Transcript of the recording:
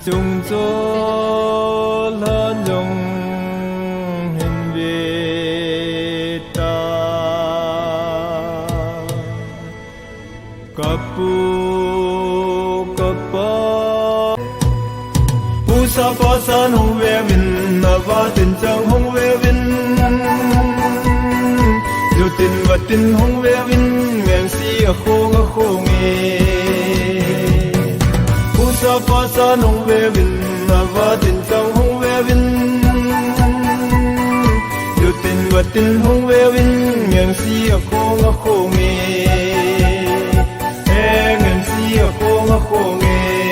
chúng cho lan dòng hình về ta kapu kapa pusa pasan hong ve vin nava tin chang hong ve vin tin và tin hong ve vin ngang si a khong e pusa pasan hong ve vin nava tin chang hong ve vin tin và tin hong ve vin ngang si a khong e ngang si a khong e